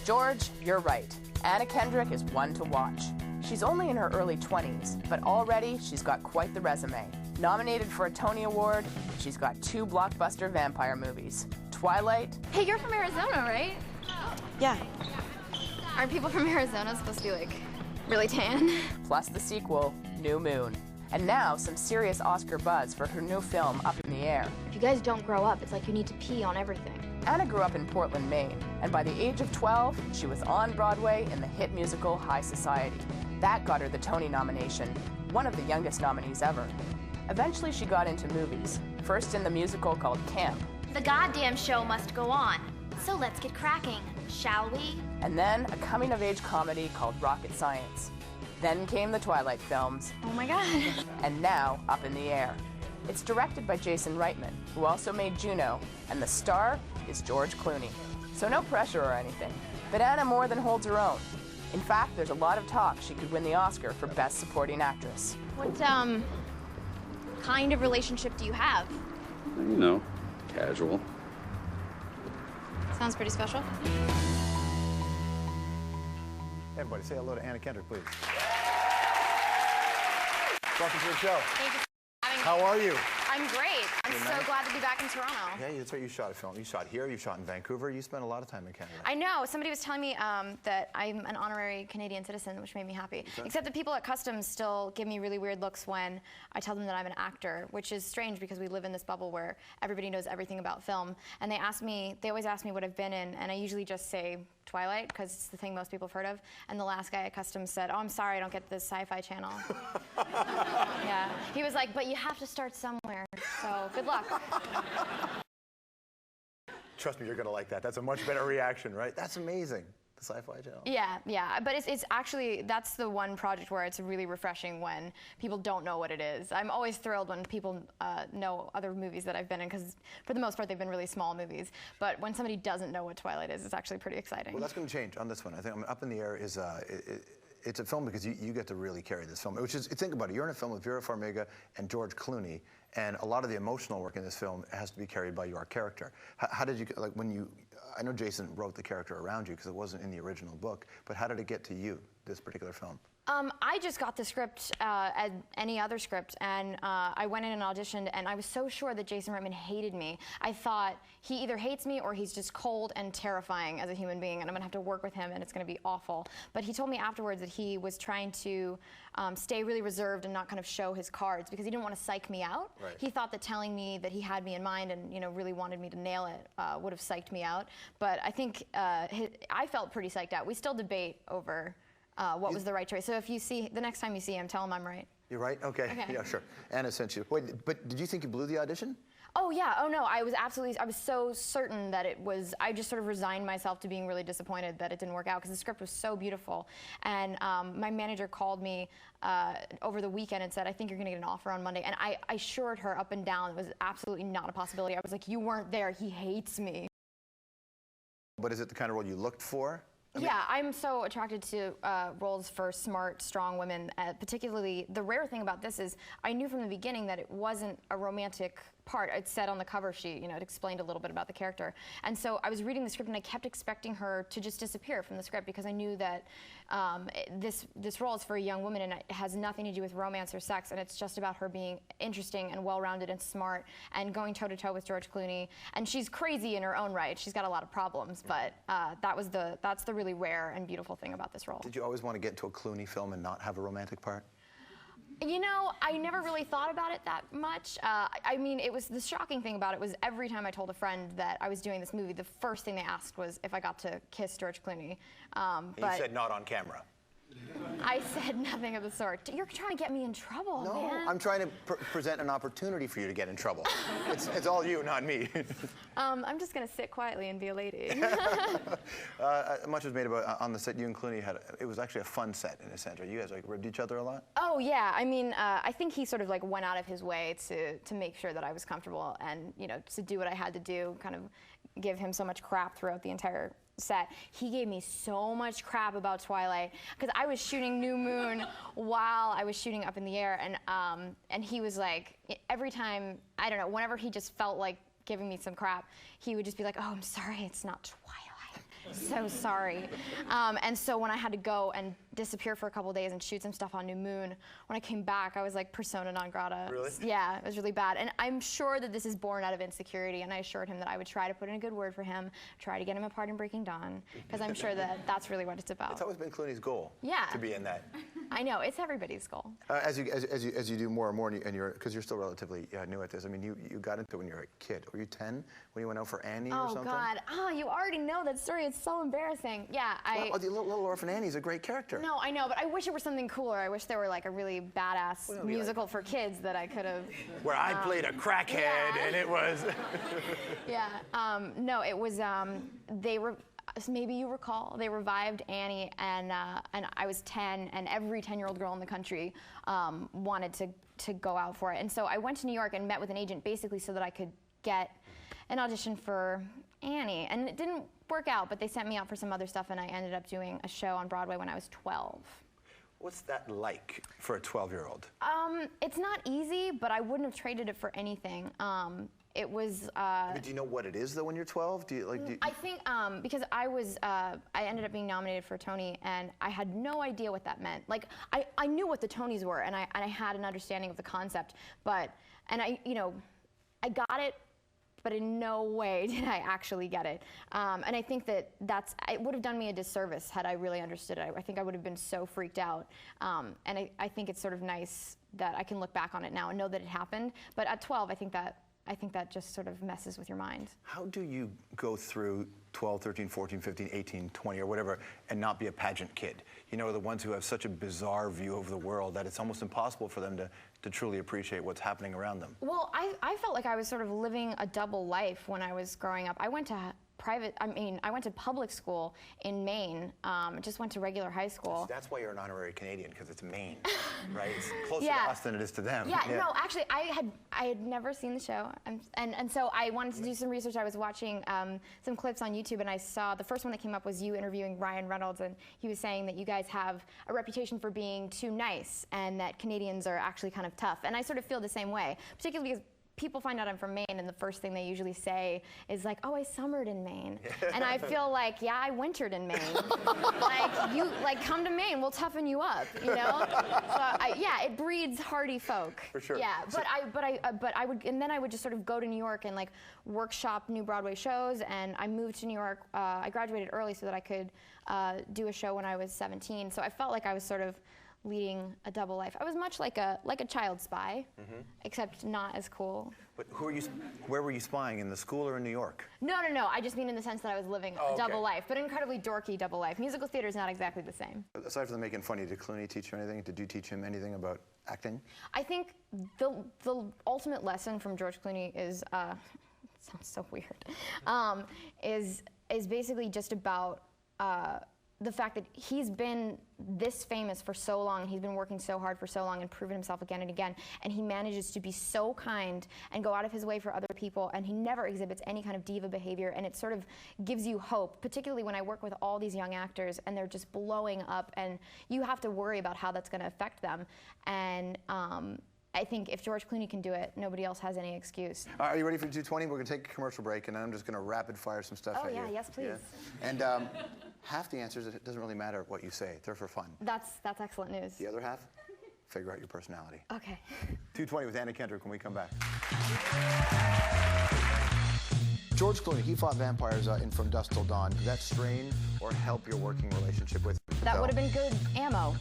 George, you're right. Anna Kendrick is one to watch. She's only in her early 20s, but already she's got quite the resume. Nominated for a Tony Award, she's got 2 blockbuster vampire movies, Twilight. Hey, you're from Arizona, right? Yeah. Aren't people from Arizona supposed to be, like, really tan? Plus the sequel, New Moon. And now some serious Oscar buzz for her new film, Up in the Air. If you guys don't grow up, it's like you need to pee on everything. Anna grew up in Portland, Maine, and by the age of 12, she was on Broadway in the hit musical High Society. That got her the Tony nomination, one of the youngest nominees ever. Eventually, she got into movies, first in the musical called Camp. The goddamn show must go on, so let's get cracking, shall we? And then a coming-of-age comedy called Rocket Science. Then came the Twilight films. Oh my God. And now, Up in the Air. It's directed by Jason Reitman, who also made Juno, and the star is George Clooney. So no pressure or anything, but Anna more than holds her own. In fact, there's a lot of talk she could win the Oscar for Best Supporting Actress. What, kind of relationship do you have? You know, casual. Sounds pretty special. Hey, everybody, say hello to Anna Kendrick, please. Welcome to the show. Thank you for having me. How are you? I'm great. I'm so glad to be back in Toronto. Yeah, that's right. You shot a film. You shot here. You shot in Vancouver. You spent a lot of time in Canada. I know. Somebody was telling me that I'm an honorary Canadian citizen, which made me happy. Okay. Except that people at Customs still give me really weird looks when I tell them that I'm an actor, which is strange because we live in this bubble where everybody knows everything about film. And they always ask me what I've been in, and I usually just say Twilight, because it's the thing most people have heard of. And the last guy at Customs said, "Oh, I'm sorry, I don't get the Sci-Fi Channel." Yeah. He was like, "But you have to start somewhere, so good luck." Trust me, you're going to like that. That's a much better reaction, right? That's amazing. The Sci-Fi Channel. Yeah. But it's actually, that's the one project where it's really refreshing when people don't know what it is. I'm always thrilled when people know other movies that I've been in, because for the most part they've been really small movies. But when somebody doesn't know what Twilight is, it's actually pretty exciting. Well, that's going to change on this one. I think Up in the Air is it's a film because you get to really carry this film. Which is, think about it, you're in a film with Vera Farmiga and George Clooney, and a lot of the emotional work in this film has to be carried by your character. How did you, like, when you, I know Jason wrote the character around you because it wasn't in the original book, but how did it get to you, this particular film? I just got the script as any other script, and I went in and auditioned, and I was so sure that Jason Reitman hated me. I thought he either hates me or he's just cold and terrifying as a human being, and I'm gonna have to work with him, and it's gonna be awful. But he told me afterwards that he was trying to stay really reserved and not kind of show his cards because he didn't want to psych me out. Right. He thought that telling me that he had me in mind and really wanted me to nail it would have psyched me out. But I think I felt pretty psyched out. We still debate over what was the right choice. So if you see, the next time you see him, tell him I'm right. You're right? Okay. Yeah, sure. Anna sent you. Wait, but did you think you blew the audition? Oh yeah, oh no, I was so certain that it was, I just sort of resigned myself to being really disappointed that it didn't work out because the script was so beautiful. And my manager called me over the weekend and said, "I think you're gonna get an offer on Monday." And I assured her up and down it was absolutely not a possibility. I was like, "You weren't there, he hates me." But is it the kind of role you looked for? Yeah, I'm so attracted to roles for smart, strong women. Particularly, the rare thing about this is I knew from the beginning that it wasn't a romantic part. It said on the cover sheet, it explained a little bit about the character. And so I was reading the script and I kept expecting her to just disappear from the script because I knew that this role is for a young woman and it has nothing to do with romance or sex, and it's just about her being interesting and well-rounded and smart and going toe-to-toe with George Clooney. And she's crazy in her own right. She's got a lot of problems, but that's the really rare and beautiful thing about this role. Did you always want to get into a Clooney film and not have a romantic part? I never really thought about it that much. I mean, it was the shocking thing about it was every time I told a friend that I was doing this movie, the first thing they asked was if I got to kiss George Clooney. But you said not on camera. I said nothing of the sort. You're trying to get me in trouble, no, man. I'm trying to present an opportunity for you to get in trouble. It's all you, not me. I'm just going to sit quietly and be a lady. Much was made about on the set. You and Clooney it was actually a fun set in a sense. You guys ribbed each other a lot? Oh yeah, I mean, I think he sort of went out of his way to make sure that I was comfortable and to do what I had to do, kind of give him so much crap throughout the entire set. He gave me so much crap about Twilight because I was shooting New Moon while I was shooting Up in the Air, and he was like, every time, I don't know, whenever he just felt like giving me some crap, he would just be like, "Oh, I'm sorry, it's not Twilight." so sorry. And so when I had to go and disappear for a couple days and shoot some stuff on New Moon, when I came back, I was like persona non grata. Really? Yeah, it was really bad. And I'm sure that this is born out of insecurity, and I assured him that I would try to put in a good word for him, try to get him a part in Breaking Dawn, because I'm sure that that's really what it's about. It's always been Clooney's goal. Yeah. To be in that. I know, it's everybody's goal. As you do more and more, and because you're still relatively new at this. I mean, you got into it when you were a kid. Were you 10 when you went out for Annie or something? Oh God! Oh, you already know that story. It's so embarrassing. Yeah, Well, the little orphan Annie's a great character. No, I know, but I wish it were something cooler. I wish there were like a really badass musical for kids that I could have. Where I played a crackhead, and it was. Yeah. No, it was. Maybe you recall, they revived Annie, and I was 10, and every 10-year-old girl in the country wanted to go out for it. And so I went to New York and met with an agent basically so that I could get an audition for Annie. And it didn't work out, but they sent me out for some other stuff, and I ended up doing a show on Broadway when I was 12. What's that like for a 12-year-old? It's not easy, but I wouldn't have traded it for anything. It was. Do you know what it is though when you're 12? I think because I ended up being nominated for a Tony, and I had no idea what that meant. Like I knew what the Tonys were, and I had an understanding of the concept, I got it, but in no way did I actually get it. And I think it would have done me a disservice had I really understood it. I think I would have been so freaked out. And I think it's sort of nice that I can look back on it now and know that it happened. But at 12, I think that just sort of messes with your mind. How do you go through 12, 13, 14, 15, 18, 20, or whatever, and not be a pageant kid? You know, the ones who have such a bizarre view of the world that it's almost impossible for them to truly appreciate what's happening around them. Well, I felt like I was sort of living a double life when I was growing up. I went to public school in Maine, just went to regular high school. That's why you're an honorary Canadian, because it's Maine, right? It's closer to us than it is to them. Yeah, no, actually, I had never seen the show, and so I wanted to do some research. I was watching some clips on YouTube, and I saw the first one that came up was you interviewing Ryan Reynolds, and he was saying that you guys have a reputation for being too nice, and that Canadians are actually kind of tough. And I sort of feel the same way, particularly because people find out I'm from Maine, and the first thing they usually say is like, "Oh, I summered in Maine," and I feel like, yeah, I wintered in Maine. Come to Maine, we'll toughen you up, you know. So it breeds hardy folk. For sure. Yeah, but I would just sort of go to New York and like workshop new Broadway shows, and I moved to New York. I graduated early so that I could do a show when I was 17. So I felt like I was sort of leading a double life. I was much like a child spy, except not as cool. But where were you spying, in the school or in New York? No. I just mean in the sense that I was living a double life, but an incredibly dorky double life. Musical theater is not exactly the same. Aside from making funny, did Clooney teach you anything? Did you teach him anything about acting? I think the ultimate lesson from George Clooney is, it sounds so weird, is basically just about the fact that he's been this famous for so long, and he's been working so hard for so long and proven himself again and again, and he manages to be so kind and go out of his way for other people, and he never exhibits any kind of diva behavior, and it sort of gives you hope, particularly when I work with all these young actors and they're just blowing up, and you have to worry about how that's going to affect them. And I think if George Clooney can do it, nobody else has any excuse. Are you ready for 220? We're going to take a commercial break, and then I'm just going to rapid fire some stuff at you. Oh, yeah, yes, please. Yeah. And half the answers, it doesn't really matter what you say. They're for fun. That's excellent news. The other half, figure out your personality. Okay. 220 with Anna Kendrick when we come back. George Clooney, he fought vampires in From Dusk Till Dawn. Did that strain or help your working relationship with him? That would have been good ammo.